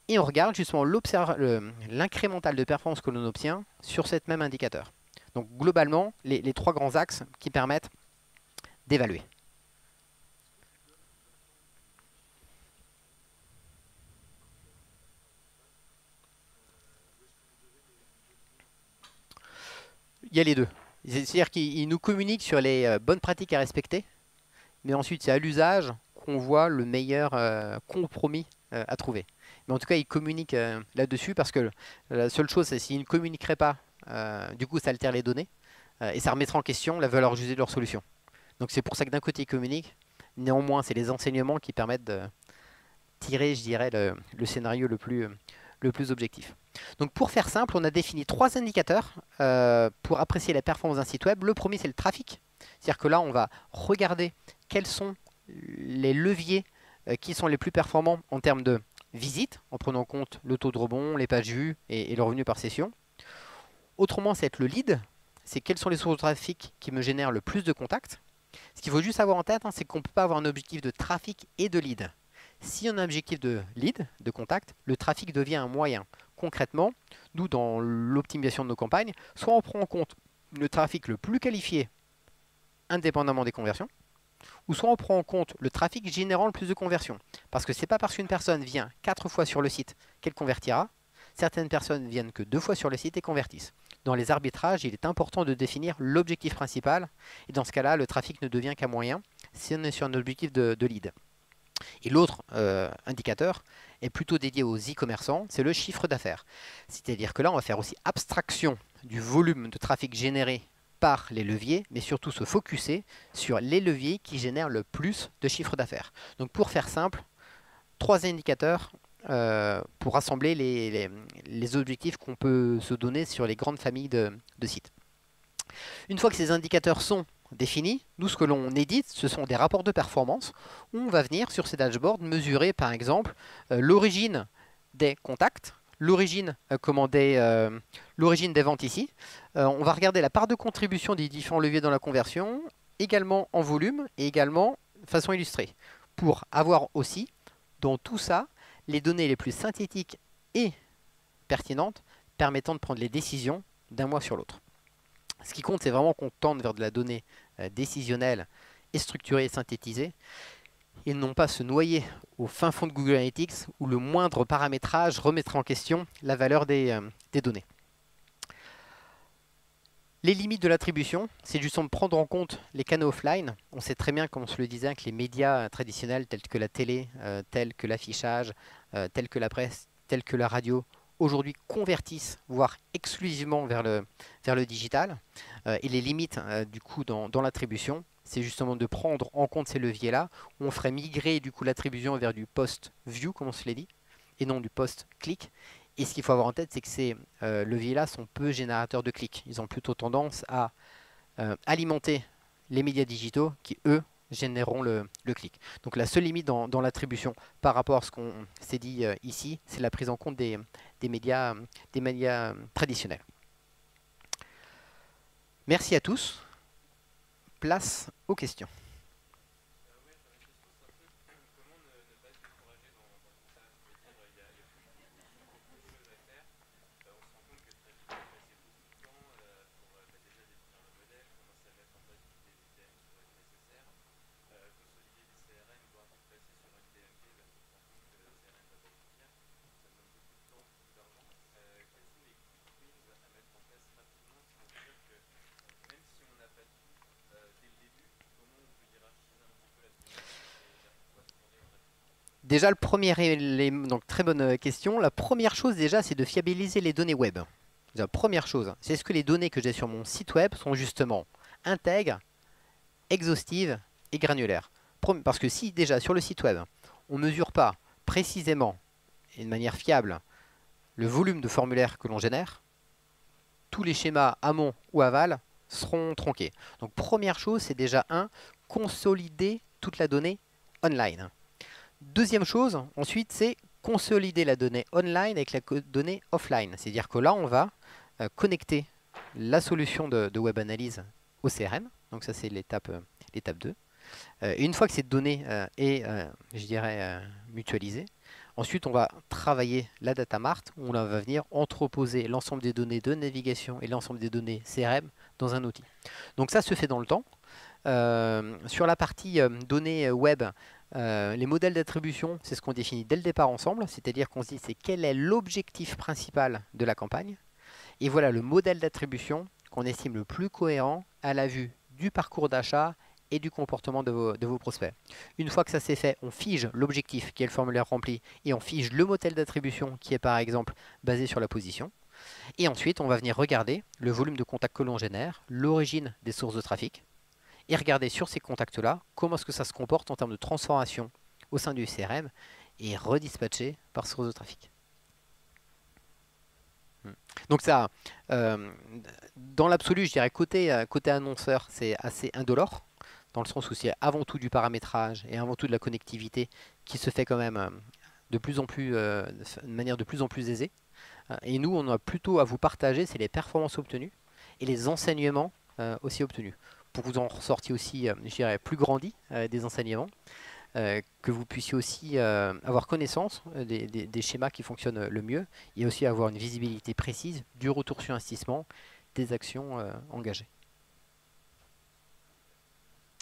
Et on regarde justement l'incrémental de performance que l'on obtient sur cet même indicateur. Donc globalement, les trois grands axes qui permettent d'évaluer. Il y a les deux. C'est-à-dire qu'ils nous communiquent sur les bonnes pratiques à respecter, mais ensuite c'est à l'usage qu'on voit le meilleur compromis à trouver. Mais en tout cas, ils communiquent là-dessus parce que la seule chose, c'est s'ils ne communiqueraient pas, du coup ça altère les données et ça remettra en question la valeur ajoutée de leur solution. Donc c'est pour ça que d'un côté ils communiquent, néanmoins c'est les enseignements qui permettent tirer, je dirais, le scénario le plus objectif. Donc pour faire simple, on a défini 3 indicateurs pour apprécier la performance d'un site web. Le premier, c'est le trafic. C'est-à-dire que là, on va regarder quels sont les leviers qui sont les plus performants en termes de visites, en prenant en compte le taux de rebond, les pages vues et le revenu par session. Autrement, c'est être le lead. C'est quelles sont les sources de trafic qui me génèrent le plus de contacts. Ce qu'il faut juste avoir en tête, c'est qu'on ne peut pas avoir un objectif de trafic et de lead. Si on a un objectif de lead, de contact, le trafic devient un moyen. Concrètement, nous, dans l'optimisation de nos campagnes, soit on prend en compte le trafic le plus qualifié, indépendamment des conversions, ou soit on prend en compte le trafic générant le plus de conversions. Parce que ce n'est pas parce qu'une personne vient 4 fois sur le site qu'elle convertira. Certaines personnes viennent que 2 fois sur le site et convertissent. Dans les arbitrages, il est important de définir l'objectif principal. Et dans ce cas-là, le trafic ne devient qu'un moyen si on est sur un objectif de lead. Et l'autre indicateur est plutôt dédié aux e-commerçants, c'est le chiffre d'affaires. C'est-à-dire que là, on va faire aussi abstraction du volume de trafic généré par les leviers, mais surtout se focuser sur les leviers qui génèrent le plus de chiffre d'affaires. Donc pour faire simple, 3 indicateurs pour rassembler les objectifs qu'on peut se donner sur les grandes familles de sites. Une fois que ces indicateurs sont définis, nous ce que l'on édite, ce sont des rapports de performance où on va venir sur ces dashboards mesurer par exemple l'origine des contacts, l'origine des ventes ici. On va regarder la part de contribution des différents leviers dans la conversion, également en volume et également de façon illustrée, pour avoir aussi dans tout ça les données les plus synthétiques et pertinentes permettant de prendre les décisions d'un mois sur l'autre. Ce qui compte, c'est vraiment qu'on tende vers de la donnée décisionnelle et structurée et synthétisée, et non pas se noyer au fin fond de Google Analytics où le moindre paramétrage remettrait en question la valeur des données. Les limites de l'attribution, c'est justement de prendre en compte les canaux offline. On sait très bien, comme on se le disait, que les médias traditionnels tels que la télé, tels que l'affichage, tels que la presse, tels que la radio, aujourd'hui convertissent, voire exclusivement vers le digital. Et les limites du coup dans l'attribution, c'est justement de prendre en compte ces leviers-là. On ferait migrer du coup l'attribution vers du post-view, comme on se l'a dit, et non du post-click. Et ce qu'il faut avoir en tête, c'est que ces leviers-là sont peu générateurs de clics. Ils ont plutôt tendance à alimenter les médias digitaux qui, eux, généreront le clic. Donc la seule limite dans l'attribution par rapport à ce qu'on s'est dit ici, c'est la prise en compte des médias traditionnels. Merci à tous. Place aux questions. Déjà, le premier élément, donc très bonne question. La première chose déjà, c'est de fiabiliser les données web. La première chose, c'est ce que les données que j'ai sur mon site web sont justement intègres, exhaustives et granulaires. Parce que si déjà sur le site web, on ne mesure pas précisément et de manière fiable le volume de formulaires que l'on génère, tous les schémas amont ou aval seront tronqués. Donc première chose, c'est déjà consolider toute la donnée online. Deuxième chose, ensuite, c'est consolider la donnée online avec la donnée offline. C'est-à-dire que là, on va connecter la solution de web analyse au CRM. Donc ça, c'est l'étape 2. Et une fois que cette donnée est, je dirais, mutualisée, ensuite, on va travailler la data mart, où on va venir entreposer l'ensemble des données de navigation et l'ensemble des données CRM dans un outil. Donc ça se fait dans le temps. Sur la partie données web, les modèles d'attribution, c'est ce qu'on définit dès le départ ensemble, c'est-à-dire qu'on se dit c'est quel est l'objectif principal de la campagne. Et voilà le modèle d'attribution qu'on estime le plus cohérent à la vue du parcours d'achat et du comportement de vos prospects. Une fois que ça c'est fait, on fige l'objectif qui est le formulaire rempli et on fige le modèle d'attribution qui est par exemple basé sur la position. Et ensuite, on va venir regarder le volume de contacts que l'on génère, l'origine des sources de trafic, et regarder sur ces contacts-là comment est-ce que ça se comporte en termes de transformation au sein du CRM et redispatchés par source de trafic. Donc ça, dans l'absolu, je dirais côté annonceur, c'est assez indolore, dans le sens où c'est avant tout du paramétrage et avant tout de la connectivité qui se fait quand même de manière de plus en plus aisée. Et nous, on a plutôt à vous partager, c'est les performances obtenues et les enseignements aussi obtenus. Pour que vous en ressortiez aussi, je dirais, plus grandi des enseignements, que vous puissiez aussi avoir connaissance des schémas qui fonctionnent le mieux et aussi avoir une visibilité précise du retour sur investissement des actions engagées.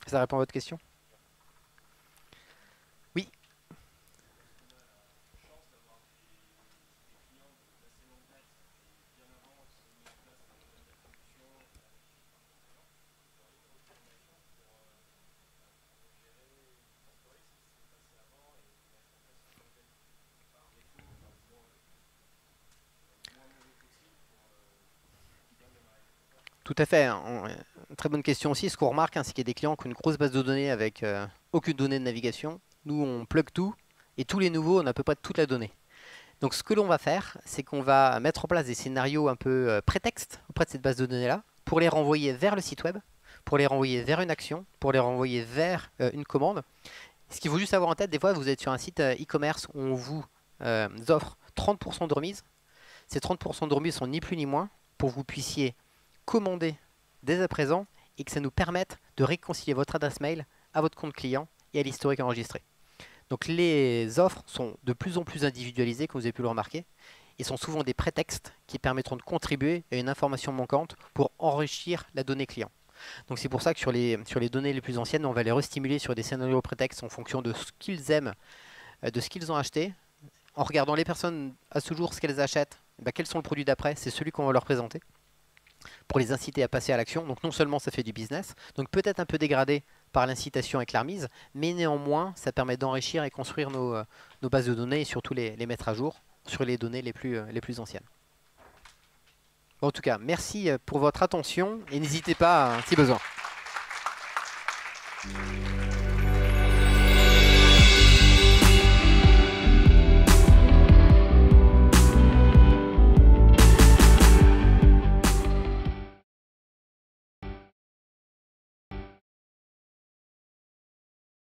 Ça répond à votre question? Oui. Tout à fait. Très bonne question aussi. Ce qu'on remarque, c'est qu'il y a des clients qui ont une grosse base de données avec aucune donnée de navigation. Nous, on plug tout et tous les nouveaux, on a à peu près toute la donnée. Donc, ce que l'on va faire, c'est qu'on va mettre en place des scénarios un peu prétextes auprès de cette base de données-là pour les renvoyer vers le site web, pour les renvoyer vers une action, pour les renvoyer vers une commande. Ce qu'il faut juste avoir en tête, des fois, vous êtes sur un site e-commerce où on vous offre 30% de remise. Ces 30% de remise sont ni plus ni moins pour que vous puissiez commander dès à présent et que ça nous permette de réconcilier votre adresse mail à votre compte client et à l'historique enregistré. Donc les offres sont de plus en plus individualisées, comme vous avez pu le remarquer, et sont souvent des prétextes qui permettront de contribuer à une information manquante pour enrichir la donnée client. Donc c'est pour ça que sur les données les plus anciennes, on va les restimuler sur des scénarios prétextes en fonction de ce qu'ils aiment, de ce qu'ils ont acheté. En regardant les personnes à ce jour, ce qu'elles achètent, quels sont le produit d'après, c'est celui qu'on va leur présenter pour les inciter à passer à l'action. Donc non seulement ça fait du business, donc peut-être un peu dégradé par l'incitation avec la remise, mais néanmoins ça permet d'enrichir et construire nos bases de données et surtout les mettre à jour sur les données les plus anciennes. Bon, en tout cas, merci pour votre attention et n'hésitez pas si besoin.